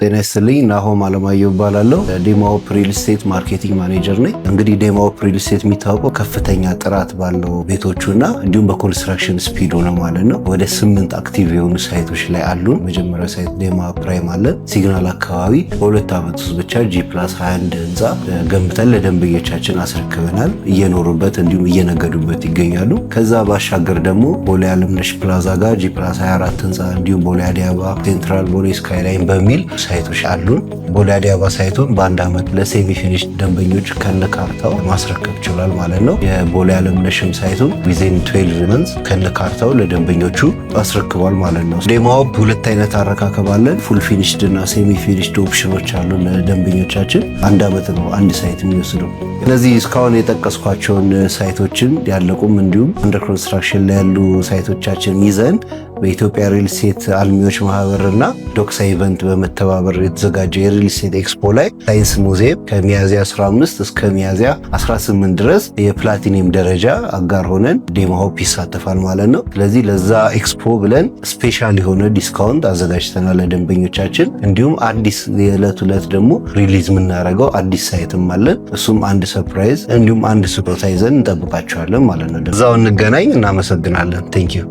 ጤና ይስጥልኝ ናሆም አለማየሁ እባላለሁ ዴማሆፕ ሪል ስቴት ማርኬቲንግ ማኔጀር ነኝ። እንግዲህ ዴማሆፕ ሪል ስቴት የሚታወቀው ከፍተኛ ጥራት ባለው ቤቶቹና እንዲሁም በኮንስትራክሽን ስፒዱ ነው ማለት ነው። ወደ 8 አክቲቭ የሆኑ ሳይቶች ላይ አሉን። መጀመሪያ ሳይት ዴማ ፕራይም አለን ሲግናል አካባቢ በ2 ዓመት ውስጥ ብቻ G+21 ህንፃ ገንብተን ለደንበኞቻችን አስረክበናል። እየኖሩበት እንዲሁም እየነገዱበት ይገኛሉ። ከዛ ባሻገር ደግሞ ቦሌ አለምነሽ ፕላዛ ጋር G+24 ህንፃ እንዲሁም ቦሌ አዲስ አበባ ሴንትራል ቦሌ ስካይላይን በሚል ሳይቶች አሉን። ቦሌ አዲስ አበባ ሳይቱን በአንድ ዓመት ለሴሚ ፊኒሽ ደንበኞች ከነካርታው ማስረከብ ይችላል ማለት ነው። የቦሌ አለምነሽም ሳይቱን ዊዝን 12 months ከነካርታው ለደንበኞቹ አስረክቧል ማለት ነው። ዴማሆፕ 2 አይነት አረካከብ አለን። ፉል ፊኒሽድ እና ሴሚ ፊኒሽድ ኦፕሽኖች አሉ ለደንበኞቻችን። አንድ ዓመት ነው አንድ ሳይት የሚወስደው። ስለዚህ እስካሁን የጠቀስኳቸውን ሳይቶችን ያለቁም እንዲሁም አንደር ኮንስትራክሽን ላይ ያሉ ሳይቶቻችን ይዘን በኢትዮጵያ ሪል ስቴት አልሚዎች ማህበርና ዶክሳ ኢቨንት በመተባበር የተዘጋጀው የሪል ስቴት ኤክስፖ ላይ ሳይንስ ሙዚየም ከሚያዝያ 15 እስከ ሚያዝያ 18 ድረስ የፕላቲኒየም ደረጃ አጋር ሆነን ዴማሆፕ ይሳተፋል ማለት ነው። ስለዚህ ለዛ ኤክስፖ ብለን ስፔሻል የሆነ ዲስካውንት አዘጋጅተናል ለደንበኞቻችን። እንዲሁም አዲስ የዕለት ዕለት ደግሞ ሪሊዝ የምናደርገው አዲስ ሳይትም አለን። እሱም አንድ ሰርፕራይዝ እንዲሁም አንድ ስጦታ ይዘን እንጠብቃቸዋለን ማለት ነው። እዛው እንገናኝ። እናመሰግናለን። ቴንክ ዩ።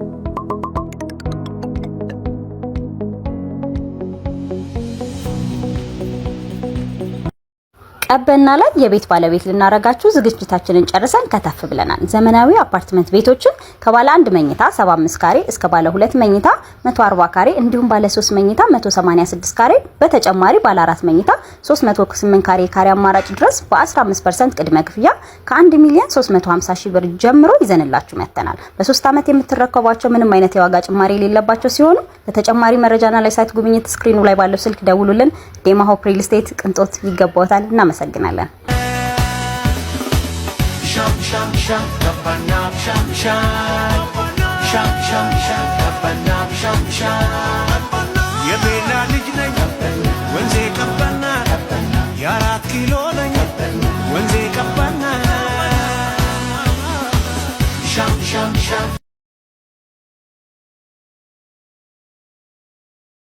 ቀበና ላይ የቤት ባለቤት ልናረጋችሁ ዝግጅታችንን ጨርሰን ከተፍ ብለናል። ዘመናዊ አፓርትመንት ቤቶችን ከባለ 1 መኝታ 75 ካሬ እስከ ባለ 2 መኝታ 140 ካሬ እንዲሁም ባለ 3 መኝታ 186 ካሬ በተጨማሪ ባለ 4 መኝታ 308 ካሬ አማራጭ ድረስ በ15% ቅድመ ክፍያ ከ1,350,000 ብር ጀምሮ ይዘንላችሁ መጥተናል። በ3 ዓመት የምትረከቧቸው ምንም አይነት የዋጋ ጭማሪ የሌለባቸው ሲሆኑ ለተጨማሪ መረጃና ለሳይት ጉብኝት ስክሪኑ ላይ ባለው ስልክ ደውሉልን። ዴማሆፕ ሪል ስቴት ቅንጦት ይገባዎታል። እናመሰግናለን። የቤላ ልጅ ነኝ ወንዜ ቀበና የ4 ኪሎ ነኝ ወንዜ ቀበና